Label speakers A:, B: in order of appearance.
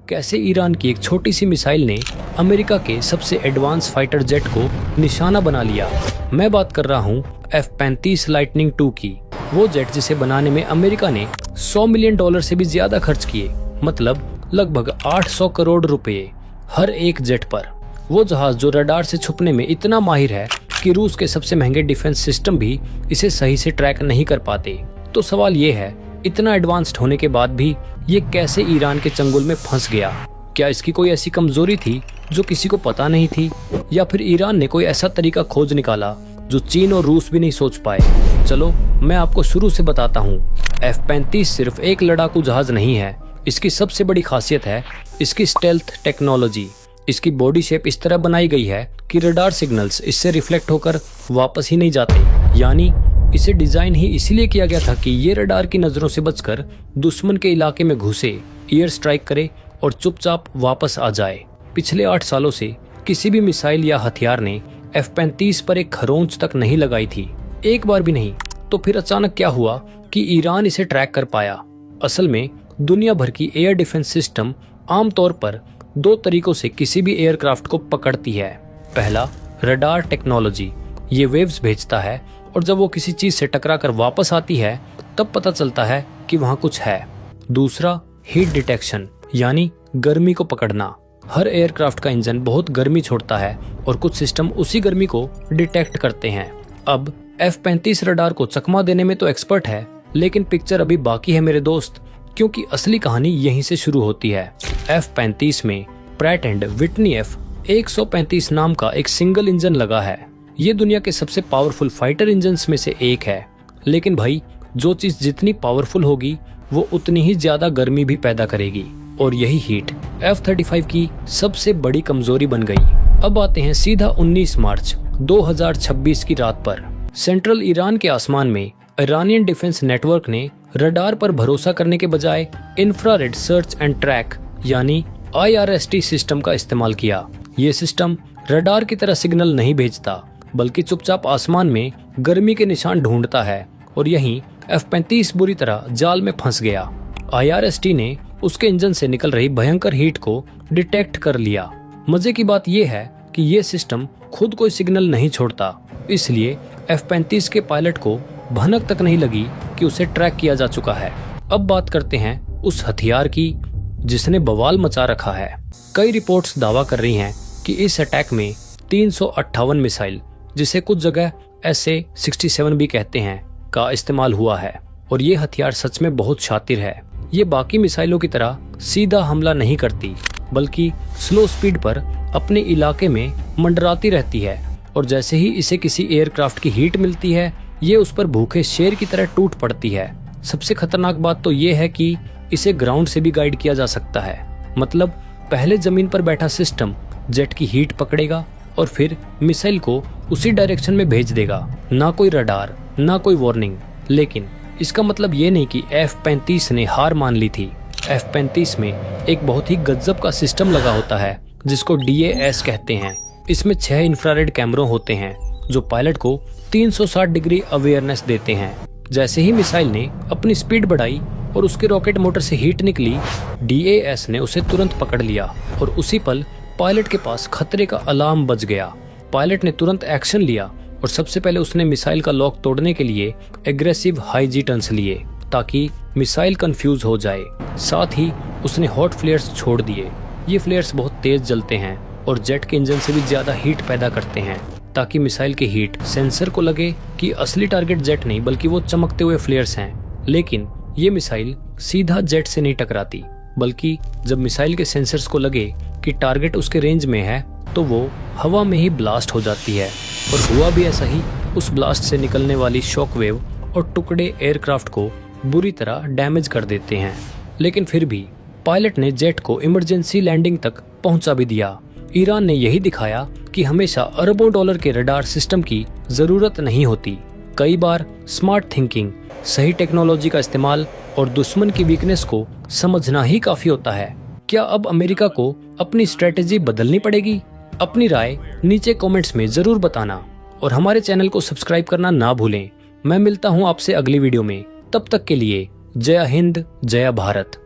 A: कैसे ईरान की एक छोटी सी मिसाइल ने अमेरिका के सबसे एडवांस फाइटर जेट को निशाना बना लिया। मैं बात कर रहा हूँ F-35 लाइटनिंग 2 की, वो जेट जिसे बनाने में अमेरिका ने $100 मिलियन से भी ज्यादा खर्च किए, मतलब लगभग 800 करोड़ रुपए हर एक जेट पर। वो जहाज जो रडार से छुपने में इतना माहिर है कि रूस के सबसे महंगे डिफेंस सिस्टम भी इसे सही से ट्रैक नहीं कर पाते। तो सवाल ये है, इतना एडवांस्ड होने के बाद भी ये कैसे ईरान के चंगुल में फंस गया? क्या इसकी कोई ऐसी कमजोरी थी जो किसी को पता नहीं थी, या फिर ईरान ने कोई ऐसा तरीका खोज निकाला जो चीन और रूस भी नहीं सोच पाए? चलो मैं आपको शुरू से बताता हूँ। F-35 सिर्फ एक लड़ाकू जहाज नहीं है। इसकी सबसे बड़ी खासियत है इसकी स्टेल्थ टेक्नोलॉजी। इसकी बॉडी शेप इस तरह बनाई गई है कि रडार सिग्नल्स इससे रिफ्लेक्ट होकर वापस ही नहीं जाते। यानी इसे डिजाइन ही इसीलिए किया गया था कि ये रडार की नजरों से बचकर दुश्मन के इलाके में घुसे, एयर स्ट्राइक करे और चुपचाप वापस आ जाए। पिछले 8 सालों से किसी भी मिसाइल या हथियार ने F-35 पर एक खरोंच तक नहीं लगाई थी, एक बार भी नहीं। तो फिर अचानक क्या हुआ कि ईरान इसे ट्रैक कर पाया? असल में दुनिया भर की एयर डिफेंस सिस्टम आमतौर पर 2 तरीकों से किसी भी एयरक्राफ्ट को पकड़ती है। पहला, रडार टेक्नोलॉजी। ये वेव्स भेजता है और जब वो किसी चीज से टकरा कर वापस आती है तब पता चलता है कि वहाँ कुछ है। दूसरा, हीट डिटेक्शन, यानी गर्मी को पकड़ना। हर एयरक्राफ्ट का इंजन बहुत गर्मी छोड़ता है और कुछ सिस्टम उसी गर्मी को डिटेक्ट करते हैं। अब F-35 रडार को चकमा देने में तो एक्सपर्ट है, लेकिन पिक्चर अभी बाकी है मेरे दोस्त, क्योंकि असली कहानी यहीं से शुरू होती है। F-35 में प्रैट एंड विटनी F-135 नाम का एक सिंगल इंजन लगा है। ये दुनिया के सबसे पावरफुल फाइटर इंजन्स में से एक है। लेकिन भाई, जो चीज जितनी पावरफुल होगी वो उतनी ही ज्यादा गर्मी भी पैदा करेगी, और यही हीट F-35 की सबसे बड़ी कमजोरी बन गई। अब आते हैं सीधा 19 मार्च 2026 की रात पर। सेंट्रल ईरान के आसमान में ईरानियन डिफेंस नेटवर्क ने रडार पर भरोसा करने के बजाय इंफ्रारेड सर्च एंड ट्रैक यानी IRST सिस्टम का इस्तेमाल किया। ये सिस्टम रडार की तरह सिग्नल नहीं भेजता, बल्कि चुपचाप आसमान में गर्मी के निशान ढूंढता है, और यहीं F-35 बुरी तरह जाल में फंस गया। IRST ने उसके इंजन से निकल रही भयंकर हीट को डिटेक्ट कर लिया। मजे की बात यह है कि ये सिस्टम खुद कोई सिग्नल नहीं छोड़ता, इसलिए F-35 के पायलट को भनक तक नहीं लगी कि उसे ट्रैक किया जा चुका है। अब बात करते हैं उस हथियार की जिसने बवाल मचा रखा है। कई रिपोर्ट्स दावा कर रही हैं कि इस अटैक में 358 मिसाइल, जिसे कुछ जगह SA-67 भी कहते हैं, का इस्तेमाल हुआ है। और ये हथियार सच में बहुत शातिर है। ये बाकी मिसाइलों की तरह सीधा हमला नहीं करती, बल्कि स्लो स्पीड पर अपने इलाके में मंडराती रहती है, और जैसे ही इसे किसी एयरक्राफ्ट की हीट मिलती है ये उस पर भूखे शेर की तरह टूट पड़ती है। सबसे खतरनाक बात तो ये है कि इसे ग्राउंड से भी गाइड किया जा सकता है। मतलब पहले जमीन पर बैठा सिस्टम जेट की हीट पकड़ेगा और फिर मिसाइल को उसी डायरेक्शन में भेज देगा। ना कोई रडार, ना कोई वार्निंग। लेकिन इसका मतलब ये नहीं कि F-35 ने हार मान ली थी। F-35 में एक बहुत ही गजब का सिस्टम लगा होता है जिसको DAS कहते हैं। इसमें 6 इंफ्रारेड कैमरों होते हैं जो पायलट को 360 डिग्री अवेयरनेस देते हैं। जैसे ही मिसाइल ने अपनी स्पीड बढ़ाई और उसके रॉकेट मोटर से हीट निकली, DAS ने उसे तुरंत पकड़ लिया और उसी पल पायलट के पास खतरे का अलार्म बज गया। पायलट ने तुरंत एक्शन लिया और सबसे पहले उसने मिसाइल का लॉक तोड़ने के लिए एग्रेसिव हाई जी टर्न्स लिए ताकि मिसाइल कंफ्यूज हो जाए। साथ ही उसने हॉट फ्लेयर्स छोड़ दिए। ये फ्लेयर्स बहुत तेज जलते हैं और जेट के इंजन से भी ज्यादा हीट पैदा करते हैं, ताकि मिसाइल की हीट सेंसर को लगे कि असली टारगेट जेट नहीं बल्कि वो चमकते हुए फ्लेयर्स हैं। लेकिन ये मिसाइल सीधा जेट से नहीं टकराती, बल्कि जब मिसाइल के सेंसर्स को लगे कि टारगेट उसके रेंज में है तो वो हवा में ही ब्लास्ट हो जाती है। और हुआ भी ऐसा ही। उस ब्लास्ट से निकलने वाली शॉकवेव और टुकड़े एयरक्राफ्ट को बुरी तरह डैमेज कर देते हैं। लेकिन फिर भी पायलट ने जेट को इमरजेंसी लैंडिंग तक पहुंचा भी दिया। ईरान ने यही दिखाया कि हमेशा अरबों डॉलर के रडार सिस्टम की जरूरत नहीं होती। कई बार स्मार्ट थिंकिंग, सही टेक्नोलॉजी का इस्तेमाल और दुश्मन की वीकनेस को समझना ही काफी होता है। क्या अब अमेरिका को अपनी स्ट्रेटेजी बदलनी पड़ेगी? अपनी राय नीचे कमेंट्स में जरूर बताना और हमारे चैनल को सब्सक्राइब करना ना भूलें। मैं मिलता हूं आपसे अगली वीडियो में। तब तक के लिए जय हिंद, जय भारत।